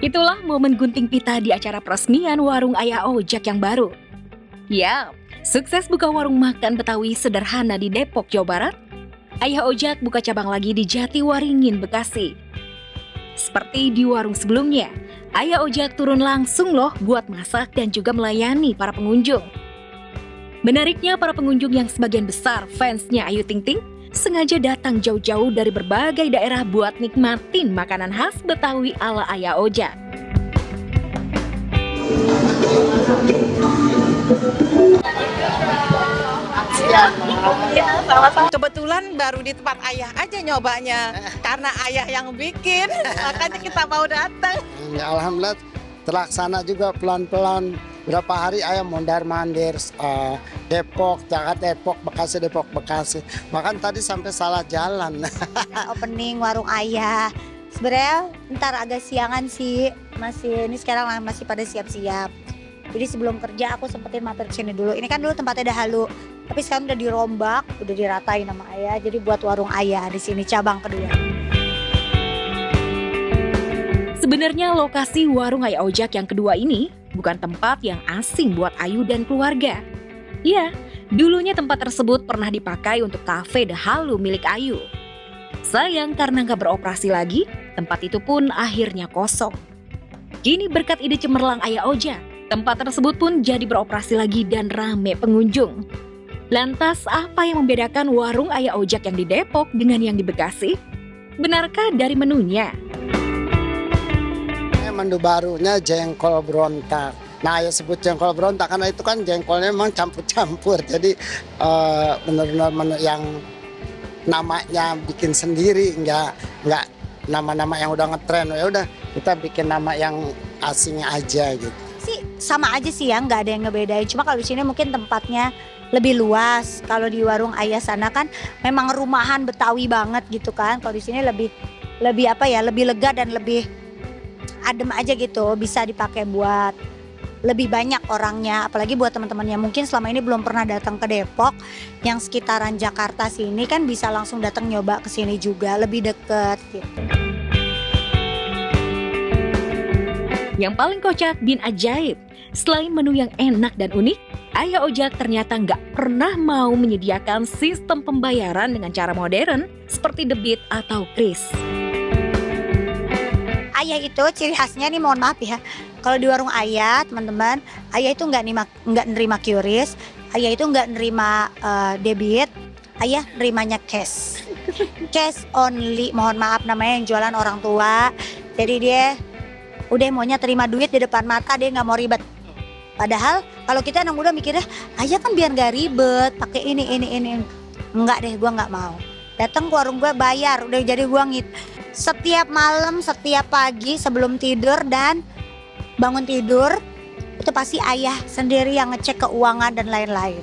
Itulah momen gunting pita di acara peresmian warung Ayah Ojak yang baru. Ya, sukses buka warung makan Betawi sederhana di Depok, Jawa Barat. Ayah Ojak buka cabang lagi di Jatiwaringin, Bekasi. Seperti di warung sebelumnya, Ayah Ojak turun langsung loh buat masak dan juga melayani para pengunjung. Menariknya, para pengunjung yang sebagian besar fansnya Ayu Ting Ting sengaja datang jauh-jauh dari berbagai daerah buat nikmatin makanan khas Betawi ala Ayah Ojak. Kebetulan baru di tempat ayah aja nyobanya, karena ayah yang bikin, makanya kita mau datang. Ya, alhamdulillah terlaksana juga pelan-pelan. Berapa hari ayah mondar-mandir Depok, Jakarta, Depok, Bekasi. Bahkan tadi sampai salah jalan. Opening warung ayah. Sebenarnya ntar agak siangan sih. Ini sekarang masih pada siap-siap. Jadi sebelum kerja aku sempetin mampir ke sini dulu. Ini kan dulu tempatnya udah halu. Tapi sekarang udah dirombak, udah diratain sama ayah. Jadi buat warung ayah di sini cabang kedua. Sebenarnya lokasi warung Ayah Ojak yang kedua ini bukan tempat yang asing buat Ayu dan keluarga. Ya, dulunya tempat tersebut pernah dipakai untuk kafe The Halu milik Ayu. Sayang karena nggak beroperasi lagi, tempat itu pun akhirnya kosong. Kini berkat ide cemerlang Ayah Ojak, tempat tersebut pun jadi beroperasi lagi dan rame pengunjung. Lantas apa yang membedakan warung Ayah Ojak yang di Depok dengan yang di Bekasi? Benarkah dari menunya? Menu barunya jengkol berontak. Nah, ya sebut jengkol berontak karena itu kan jengkolnya memang campur-campur. Jadi benar-benar menu yang namanya bikin sendiri, nggak nama-nama yang udah ngetren. Ya udah kita bikin nama yang asingnya aja gitu. Sih sama aja sih ya, nggak ada yang ngebedain. Cuma kalau di sini mungkin tempatnya lebih luas. Kalau di warung ayah sana kan memang rumahan Betawi banget gitu kan. Kalau di sini lebih lebih lega dan lebih adem aja gitu, bisa dipakai buat lebih banyak orangnya, apalagi buat teman-teman yang mungkin selama ini belum pernah datang ke Depok, yang sekitaran Jakarta sini kan bisa langsung datang nyoba ke sini juga, lebih deket gitu. Yang paling kocak bin ajaib, selain menu yang enak dan unik, Ayah Ojak ternyata nggak pernah mau menyediakan sistem pembayaran dengan cara modern seperti debit atau kris. Ayah itu ciri khasnya nih, mohon maaf ya, kalau di warung ayah teman-teman, ayah itu nggak nerima QRIS, ayah itu nggak nerima debit, ayah nerimanya cash only. Mohon maaf, namanya yang jualan orang tua, jadi dia udah maunya terima duit di depan mata, dia nggak mau ribet. Padahal kalau kita anak muda mikirnya ayah kan biar nggak ribet pakai ini. Enggak deh, gua nggak mau. Datang ke warung gua bayar, udah jadi gua setiap malam, setiap pagi sebelum tidur dan bangun tidur, itu pasti ayah sendiri yang ngecek keuangan dan lain-lain.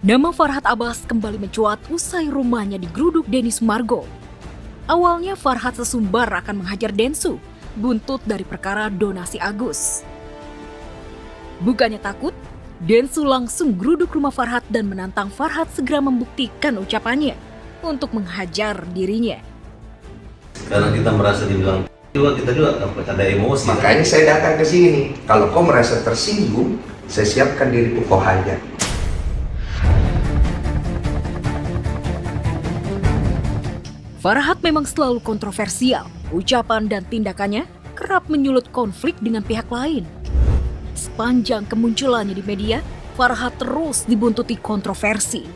Nama Farhat Abbas kembali mencuat usai rumahnya digeruduk Denny Sumargo. Awalnya Farhat sesumbar akan menghajar Densu, buntut dari perkara donasi Agus. Bukannya takut, Densu langsung geruduk rumah Farhat dan menantang Farhat segera membuktikan ucapannya untuk menghajar dirinya. Karena kita merasa dibilang kita juga ada emosi. Makanya saya datang ke sini. Kalau kau merasa tersinggung, saya siapkan diriku kau hajar. Farhat memang selalu kontroversial. Ucapan dan tindakannya kerap menyulut konflik dengan pihak lain. Sepanjang kemunculannya di media, Farhat terus dibuntuti kontroversi.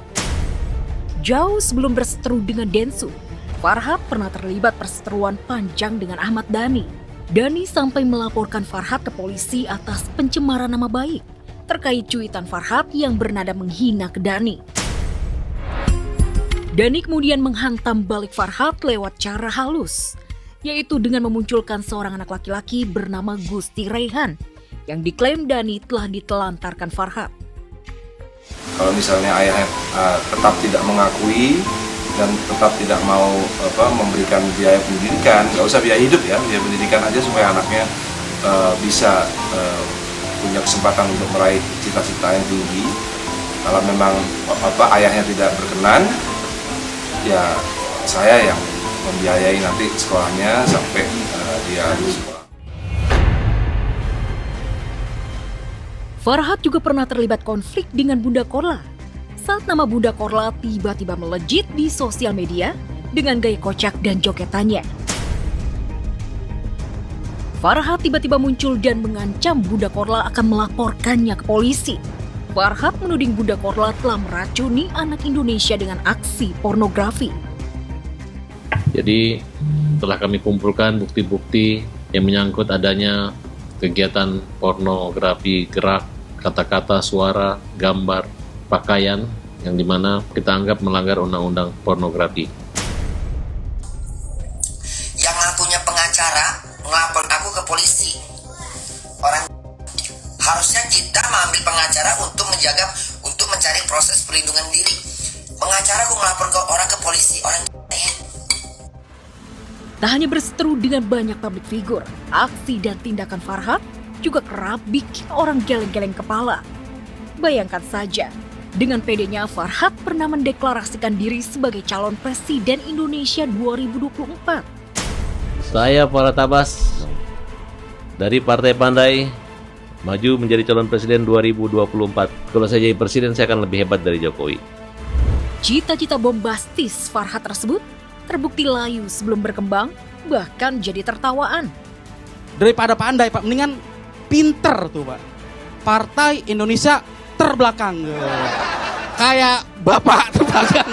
Jauh sebelum berseteru dengan Densu, Farhat pernah terlibat perseteruan panjang dengan Ahmad Dhani. Dhani sampai melaporkan Farhat ke polisi atas pencemaran nama baik terkait cuitan Farhat yang bernada menghina ke Dhani. Dhani kemudian menghantam balik Farhat lewat cara halus, yaitu dengan memunculkan seorang anak laki-laki bernama Gusti Raihan yang diklaim Dhani telah ditelantarkan Farhat. Kalau misalnya ayahnya tetap tidak mengakui dan tetap tidak mau memberikan biaya pendidikan, nggak usah biaya hidup ya, biaya pendidikan aja supaya anaknya bisa punya kesempatan untuk meraih cita-cita yang tinggi. Kalau memang ayahnya tidak berkenan, ya saya yang membiayai nanti sekolahnya sampai dia lulus sekolah. Farhad juga pernah terlibat konflik dengan Bunda Korla saat nama Bunda Korla tiba-tiba melejit di sosial media dengan gaya kocak dan jogetannya. Farhad tiba-tiba muncul dan mengancam Bunda Korla akan melaporkannya ke polisi. Farhad menuding Bunda Korla telah meracuni anak Indonesia dengan aksi pornografi. Jadi telah kami kumpulkan bukti-bukti yang menyangkut adanya kegiatan pornografi gerak, kata-kata, suara, gambar, pakaian yang dimana kita anggap melanggar undang-undang pornografi. Yang nggak punya pengacara ngelapor aku ke polisi. Orang harusnya kita mengambil pengacara untuk menjaga, untuk mencari proses perlindungan diri. Pengacara aku ngelapor ke orang ke polisi, orang ya. Tak hanya berseteru dengan banyak publik figur, aksi dan tindakan Farhad juga kerap bikin orang geleng-geleng kepala. Bayangkan saja, dengan pedenya Farhad pernah mendeklarasikan diri sebagai calon presiden Indonesia 2024. Saya Farhad Abbas dari Partai Pandai maju menjadi calon presiden 2024. Kalau saya jadi presiden, saya akan lebih hebat dari Jokowi. Cita-cita bombastis Farhad tersebut terbukti layu sebelum berkembang, bahkan jadi tertawaan. Daripada pandai Pak, mendingan pinter tuh Pak. Partai Indonesia terbelakang. Kayak Bapak terbelakang.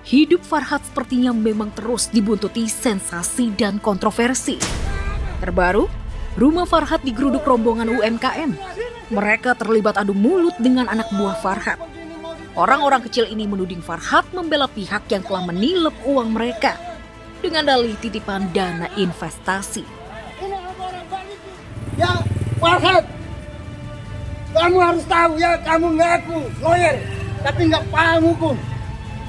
Hidup Farhad sepertinya memang terus dibuntuti sensasi dan kontroversi. Terbaru, rumah Farhad digeruduk rombongan UMKM. Mereka terlibat adu mulut dengan anak buah Farhad. Orang-orang kecil ini menuding Farhad membela pihak yang telah menilep uang mereka dengan dalih titipan dana investasi. Ya, Farhad, kamu harus tahu ya, kamu ngaku lawyer, tapi nggak paham hukum.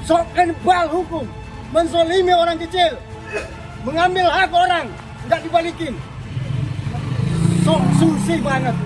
Sok kenbal hukum, menzolimi orang kecil, mengambil hak orang, nggak dibalikin. Sok susi banget.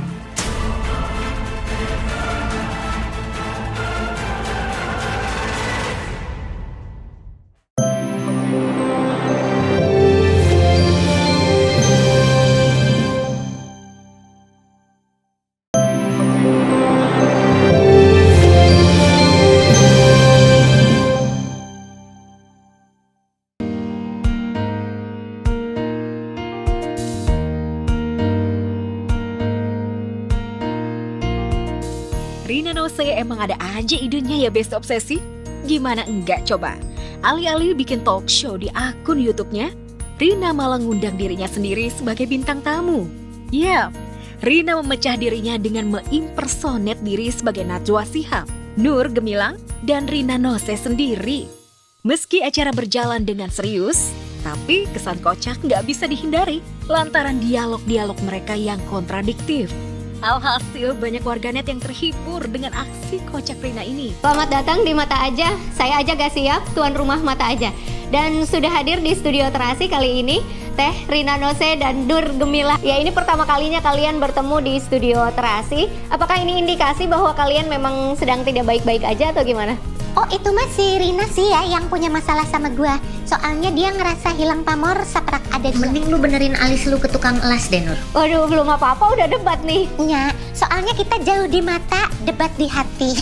Rina Nose emang ada aja idenya ya Best Obsesi? Gimana enggak coba? Alih-alih bikin talk show di akun YouTube-nya, Rina malah ngundang dirinya sendiri sebagai bintang tamu. Ya, Rina memecah dirinya dengan mengimpersonate diri sebagai Najwa Shihab, Nur Gemilang, dan Rina Nose sendiri. Meski acara berjalan dengan serius, tapi kesan kocak nggak bisa dihindari lantaran dialog-dialog mereka yang kontradiktif. Alhasil banyak warganet yang terhibur dengan aksi kocak Rina ini. Selamat datang di Mata Aja, saya aja gak siap, tuan rumah Mata Aja. Dan sudah hadir di studio terasi kali ini, Teh Rina Nose dan Nur Gemilang. Ya, ini pertama kalinya kalian bertemu di studio terasi. Apakah ini indikasi bahwa kalian memang sedang tidak baik-baik aja atau gimana? Oh, itu mah si Rina sih ya yang punya masalah sama gua. Soalnya dia ngerasa hilang pamor saprak ada. Mending lu benerin alis lu ke tukang elas deh, Nur. Waduh, belum apa-apa udah debat nih. Nya, soalnya kita jauh di mata, debat di hati.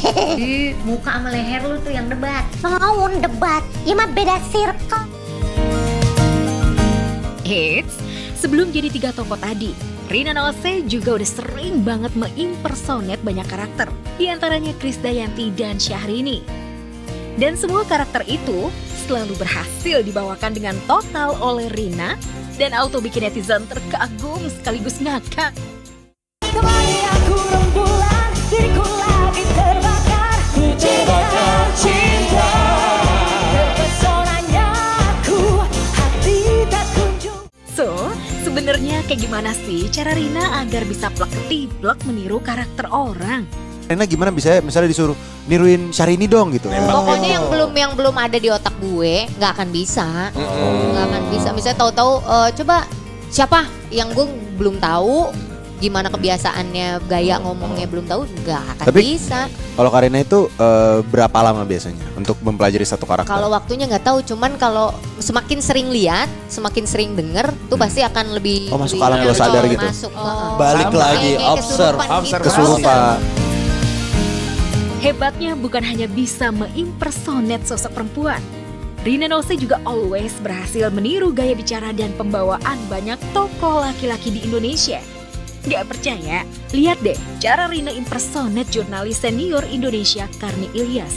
Muka sama leher lu tuh yang debat. Mau debat, ya mah beda circle. Eits, sebelum jadi 3 tokoh tadi, Rina Nose juga udah sering banget mengimpersonate banyak karakter, di antaranya Krisdayanti dan Syahrini. Dan semua karakter itu selalu berhasil dibawakan dengan total oleh Rina dan auto bikin netizen terkagum sekaligus ngakak. Temani aku rembulan, diriku lagi terbakar, cinta, terpesonanya aku, hati tak kunjung. So, sebenarnya kayak gimana sih cara Rina agar bisa plek-ketiplek meniru karakter orang? Rina gimana bisa misalnya disuruh niruin Syahrini dong gitu. Pokoknya yang belum ada di otak gue nggak akan bisa, nggak akan bisa. Misalnya tahu-tahu coba siapa yang gue belum tahu, gimana kebiasaannya, gaya ngomongnya belum tahu, nggak akan bisa. Kalau Karina itu berapa lama biasanya untuk mempelajari satu karakter? Kalau waktunya nggak tahu, cuman kalau semakin sering lihat, semakin sering denger, tuh pasti akan lebih masuk alam bawah sadar gitu. Masuk, Balik lagi, observe, kesurupan. Hebatnya bukan hanya bisa mengimpersonate sosok perempuan. Rina Nose juga always berhasil meniru gaya bicara dan pembawaan banyak tokoh laki-laki di Indonesia. Gak percaya? Lihat deh cara Rina impersonate jurnalis senior Indonesia Karni Ilyas.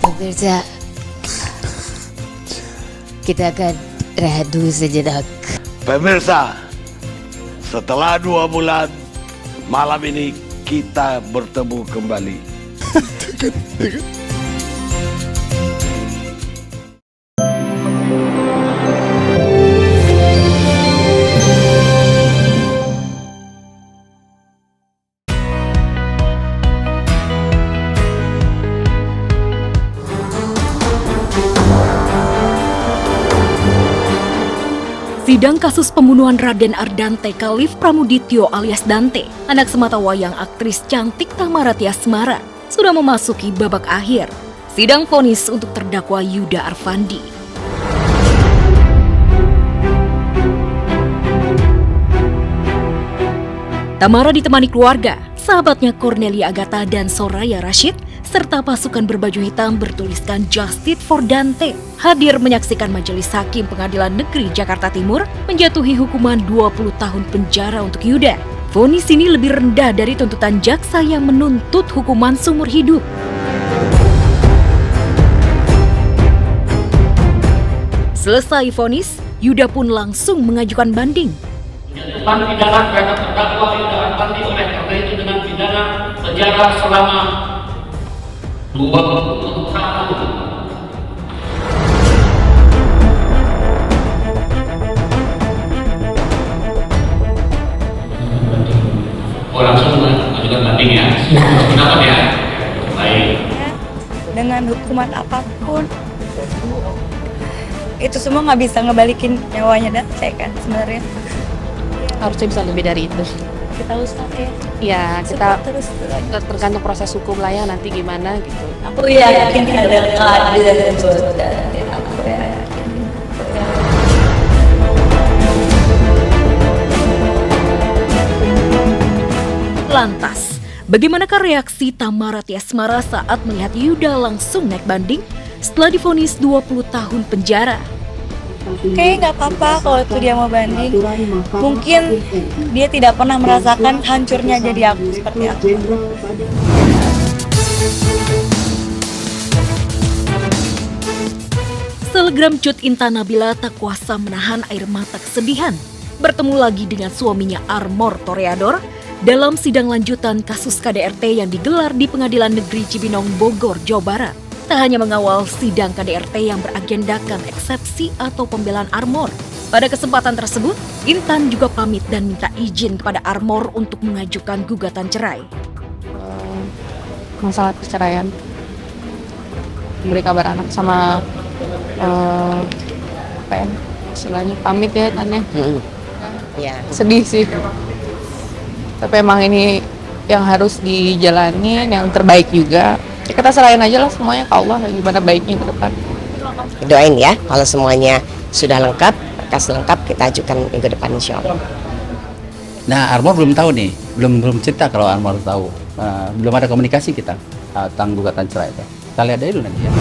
Pemirsa, kita akan rehat dulu sejenak. Pemirsa, setelah 2 bulan, malam ini kita bertemu kembali. Sidang kasus pembunuhan Raden Ardante Khalif Pramudityo alias Dante, anak sematawayang aktris cantik Tamara Tiasmara, sudah memasuki babak akhir. Sidang vonis untuk terdakwa Yuda Arfandi. Tamara ditemani keluarga, sahabatnya Cornelia Agatha dan Soraya Rashid, serta pasukan berbaju hitam bertuliskan Justice for Dante, hadir menyaksikan Majelis Hakim Pengadilan Negeri Jakarta Timur menjatuhi hukuman 20 tahun penjara untuk Yuda. Vonis ini lebih rendah dari tuntutan jaksa yang menuntut hukuman seumur hidup. Selesai vonis, Yuda pun langsung mengajukan banding. Penjatuhan pidana terhadap terdakwa Yuda Arfandi oleh karena itu dengan pidana penjara selama 20 tahun. Langsung mengajukan banding ya. Kenapa ya? Baik. Dengan hukuman apapun, itu semua nggak bisa ngebalikin nyawanya Dante kan sebenarnya. Harusnya bisa lebih dari itu. Kita harus pakai. Ya, kita tergantung proses hukum lah ya nanti gimana gitu. Aku yakin ada keadilan buat Dante. Aku yakin. Lantas, bagaimanakah reaksi Tamara Tiasmara saat melihat Yuda langsung naik banding setelah divonis 20 tahun penjara? Kayaknya nggak apa-apa kalau itu dia mau banding. Mungkin dia tidak pernah merasakan hancurnya jadi aku seperti apa. Selegram Cut Intan Nabila tak kuasa menahan air mata kesedihan bertemu lagi dengan suaminya Armor Toreador dalam sidang lanjutan kasus KDRT yang digelar di Pengadilan Negeri Cibinong, Bogor, Jawa Barat. Tak hanya mengawal sidang KDRT yang beragendakan eksepsi atau pembelaan Armor. Pada kesempatan tersebut, Intan juga pamit dan minta izin kepada Armor untuk mengajukan gugatan cerai. Masalah perceraian. Beri kabar anak sama apa ya? Istilahnya pamit ya Tan ya. Ya. Sedih sih. Tapi emang ini yang harus dijalanin, yang terbaik juga. Ya kita serahin aja lah semuanya ke Allah, gimana baiknya ke depan. Doain ya, kalau semuanya sudah lengkap, berkas lengkap, kita ajukan minggu depan insya Allah. Nah, Armor belum tahu nih, belum cerita kalau Armor tahu. Belum ada komunikasi kita tentang gugatan cerai itu. Kita lihat dulu nanti ya.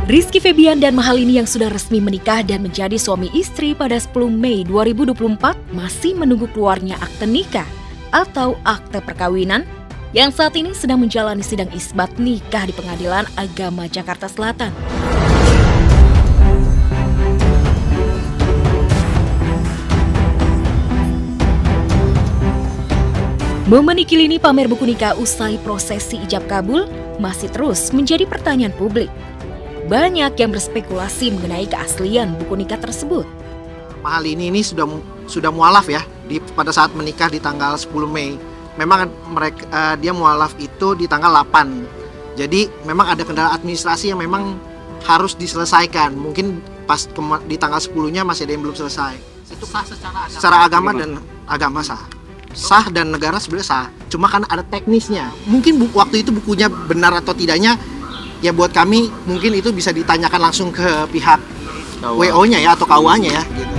Rizky Febian dan Mahalini yang sudah resmi menikah dan menjadi suami istri pada 10 Mei 2024 masih menunggu keluarnya akte nikah atau akte perkawinan yang saat ini sedang menjalani sidang isbat nikah di Pengadilan Agama Jakarta Selatan. Momen Ikilini pamer buku nikah usai prosesi ijab kabul masih terus menjadi pertanyaan publik. Banyak yang berspekulasi mengenai keaslian buku nikah tersebut. Mahal ini sudah mualaf ya pada saat menikah di tanggal 10 Mei. Memang dia mualaf itu di tanggal 8. Jadi memang ada kendala administrasi yang memang harus diselesaikan. Mungkin pas di tanggal 10-nya masih ada yang belum selesai. Itu sah secara agama dan agama sah. Sah dan negara sebenarnya sah. Cuma kan ada teknisnya. Mungkin waktu itu bukunya benar atau tidaknya ya buat kami mungkin itu bisa ditanyakan langsung ke pihak WO-nya ya atau KUA-nya ya gitu.